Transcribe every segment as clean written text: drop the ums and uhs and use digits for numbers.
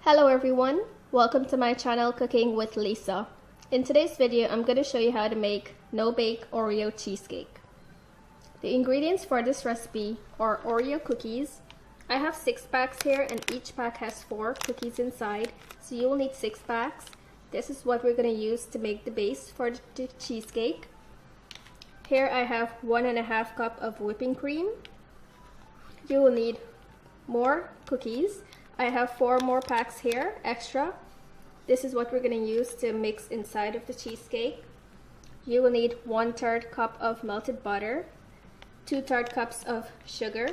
Hello everyone, welcome to my channel Cooking with Lisa. In today's video, I'm going to show you how to make no-bake Oreo cheesecake. The ingredients for this recipe are Oreo cookies. I have 6 packs here and each pack has 4 cookies inside, so you will need 6 packs. This is what we're going to use to make the base for the cheesecake. Here I have 1.5 cup of whipping cream. You will need more cookies. I have 4 more packs here, extra. This is what we're going to use to mix inside of the cheesecake. You will need 1/3 cup of melted butter, 2/3 cups of sugar,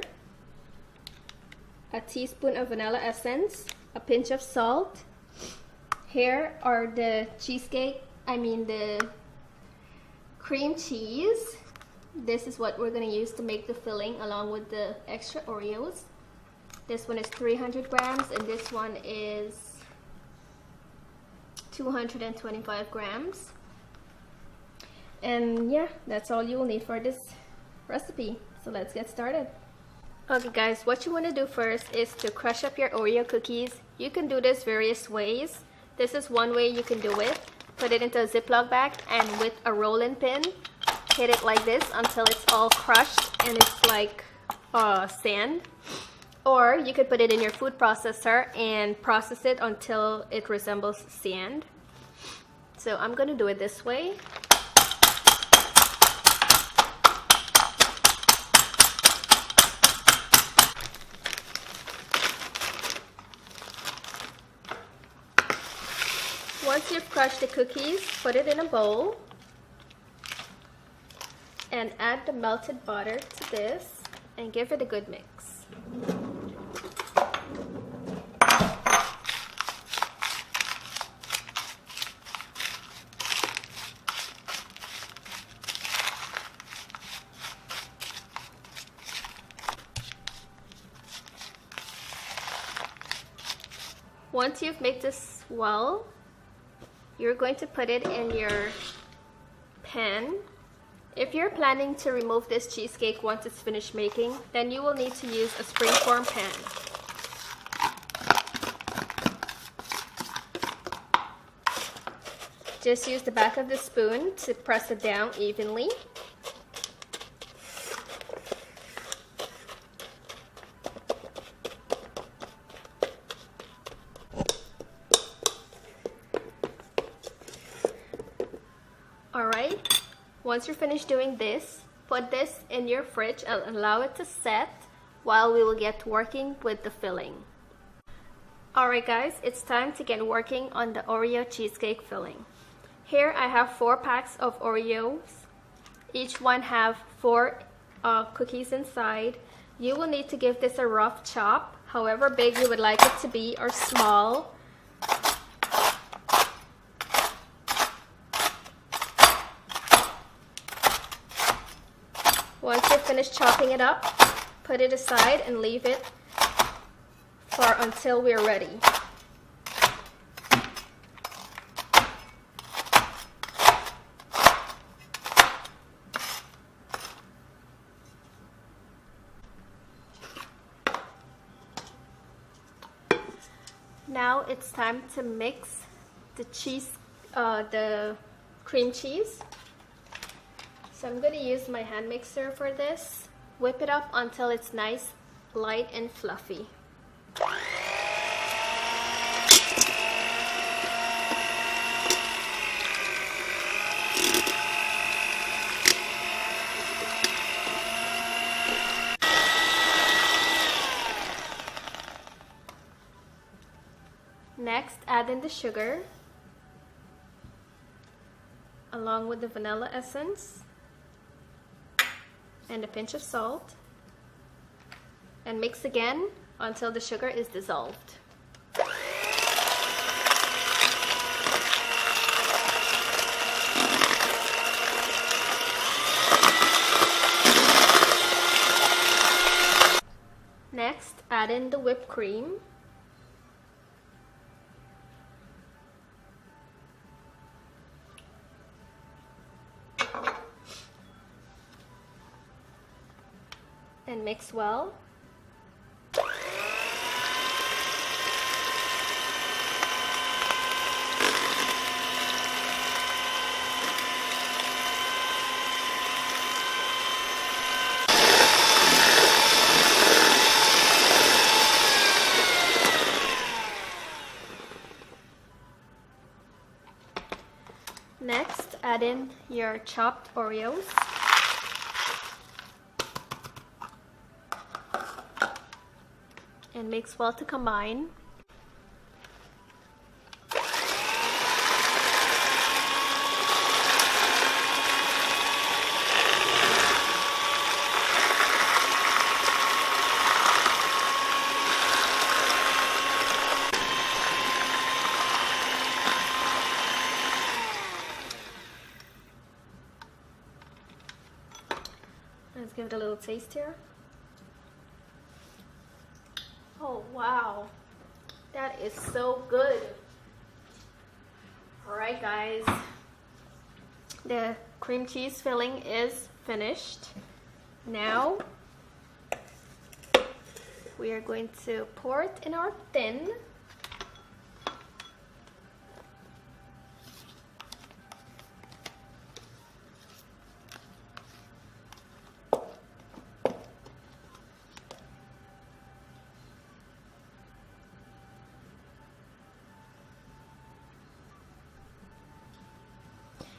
a teaspoon of vanilla essence, a pinch of salt. Here are the the cream cheese. This is what we're going to use to make the filling along with the extra Oreos. This one is 300 grams and this one is 225 grams. And yeah, that's all you will need for this recipe. So let's get started. Okay guys, what you want to do first is to crush up your Oreo cookies. You can do this various ways. This is one way you can do it. Put it into a Ziploc bag and with a rolling pin, hit it like this until it's all crushed and it's like sand. Or you could put it in your food processor and process it until it resembles sand. So I'm going to do it this way. Once you've crushed the cookies, put it in a bowl and add the melted butter to this and give it a good mix. Once you've mixed this well, you're going to put it in your pan. If you're planning to remove this cheesecake once it's finished making, then you will need to use a springform pan. Just use the back of the spoon to press it down evenly. Alright, once you're finished doing this, put this in your fridge and allow it to set while we will get working with the filling. Alright guys, it's time to get working on the Oreo cheesecake filling. Here I have 4 packs of Oreos. Each one have 4 cookies inside. You will need to give this a rough chop, however big you would like it to be or small. Once you're finished chopping it up, put it aside and leave it for until we're ready. Now it's time to mix the cream cheese. So I'm going to use my hand mixer for this. Whip it up until it's nice, light and fluffy. Next, add in the sugar along with the vanilla essence and a pinch of salt, and mix again until the sugar is dissolved. Next, add in the whipped cream. And mix well. Next, add in your chopped Oreos. And mix well to combine. Let's give it a little taste here. Oh wow, that is so good. Alright guys, the cream cheese filling is finished. Now we are going to pour it in our tin.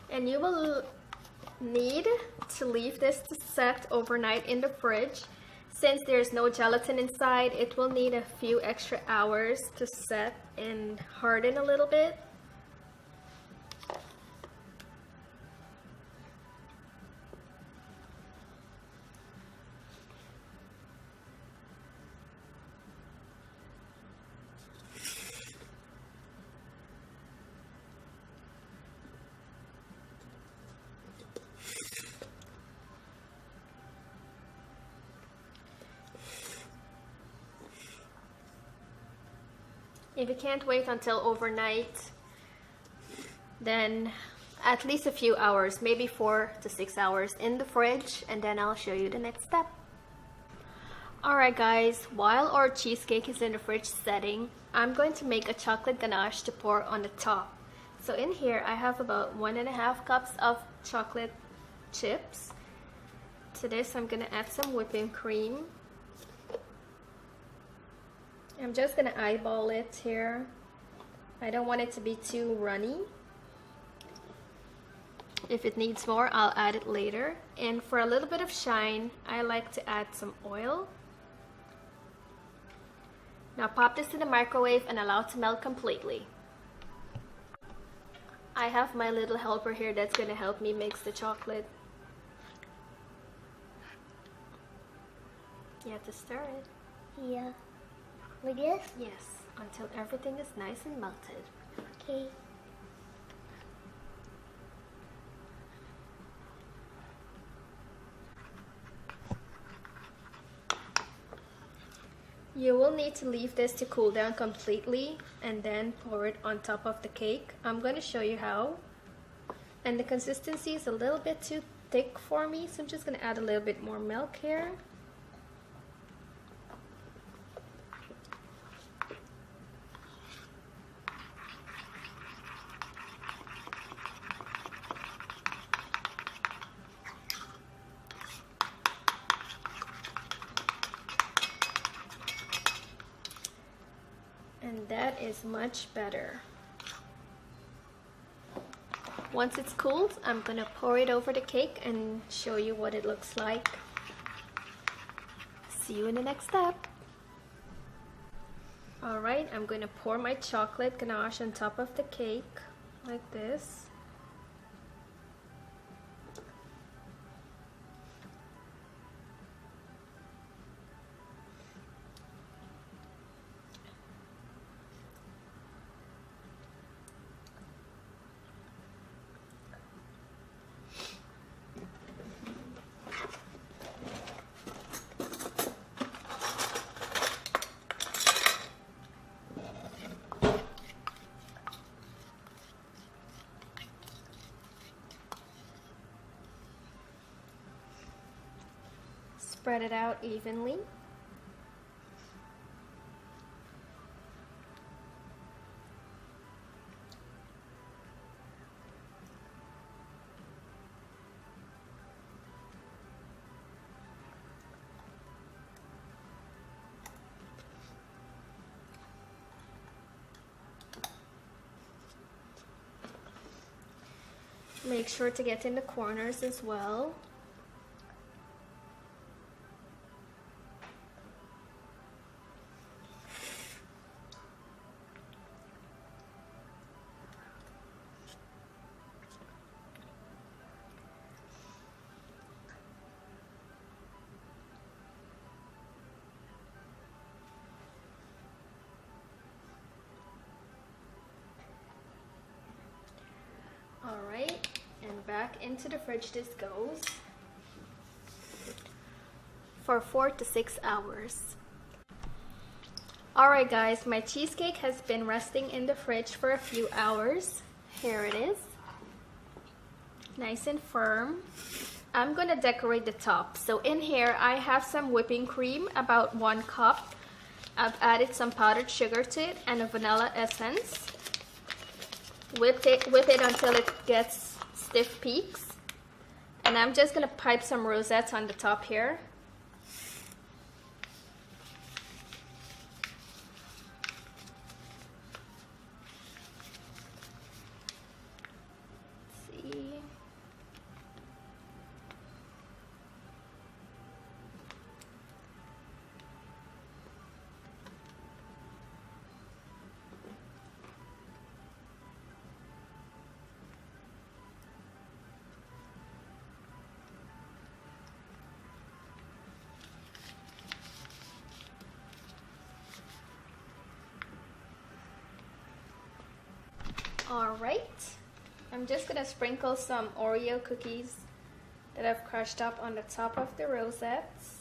And you will need to leave this to set overnight in the fridge. Since there's no gelatin inside, it will need a few extra hours to set and harden a little bit. If you can't wait until overnight, then at least a few hours, maybe 4 to 6 hours in the fridge, and then I'll show you the next step. Alright guys, while our cheesecake is in the fridge setting, I'm going to make a chocolate ganache to pour on the top. So in here I have about 1.5 cups of chocolate chips. To this I'm going to add some whipping cream. I'm just gonna eyeball it here. I don't want it to be too runny. If it needs more, I'll add it later. And for a little bit of shine, I like to add some oil. Now pop this in the microwave and allow it to melt completely. I have my little helper here that's gonna help me mix the chocolate. You have to stir it. Yeah. Like this? Yes, until everything is nice and melted. Okay. You will need to leave this to cool down completely and then pour it on top of the cake. I'm going to show you how. And the consistency is a little bit too thick for me, so I'm just going to add a little bit more milk here. And that is much better. Once it's cooled, I'm gonna pour it over the cake and show you what it looks like. See you in the next step. Alright, I'm gonna pour my chocolate ganache on top of the cake like this. Spread it out evenly. Make sure to get in the corners as well. Alright, and back into the fridge this goes for 4 to 6 hours. Alright guys, my cheesecake has been resting in the fridge for a few hours. Here it is. Nice and firm. I'm gonna decorate the top. So in here I have some whipping cream, about 1 cup. I've added some powdered sugar to it and a vanilla essence. Whip it until it gets stiff peaks. And I'm just gonna pipe some rosettes on the top here. Let's see. Alright, I'm just gonna sprinkle some Oreo cookies that I've crushed up on the top of the rosettes.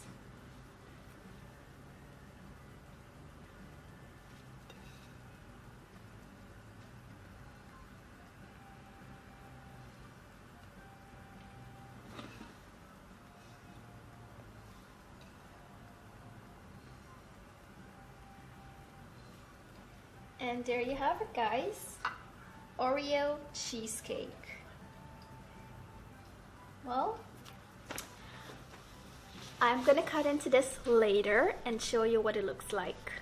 And there you have it, guys. Oreo cheesecake. Well, I'm gonna cut into this later and show you what it looks like.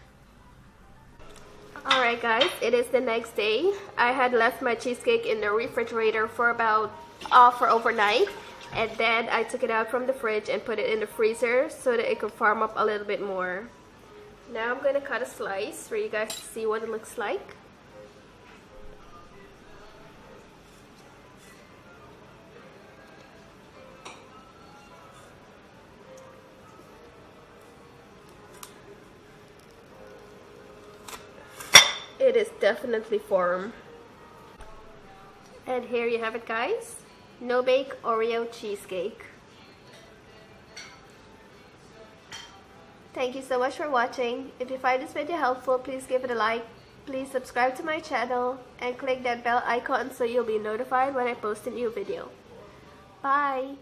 Alright guys, it is the next day. I had left my cheesecake in the refrigerator for overnight, and then I took it out from the fridge and put it in the freezer so that it could firm up a little bit more. Now I'm gonna cut a slice for you guys to see what it looks like. It is definitely firm. And here you have it, guys. No-bake Oreo cheesecake. Thank you so much for watching. If you find this video helpful, please give it a like. Please subscribe to my channel and click that bell icon so you'll be notified when I post a new video. Bye!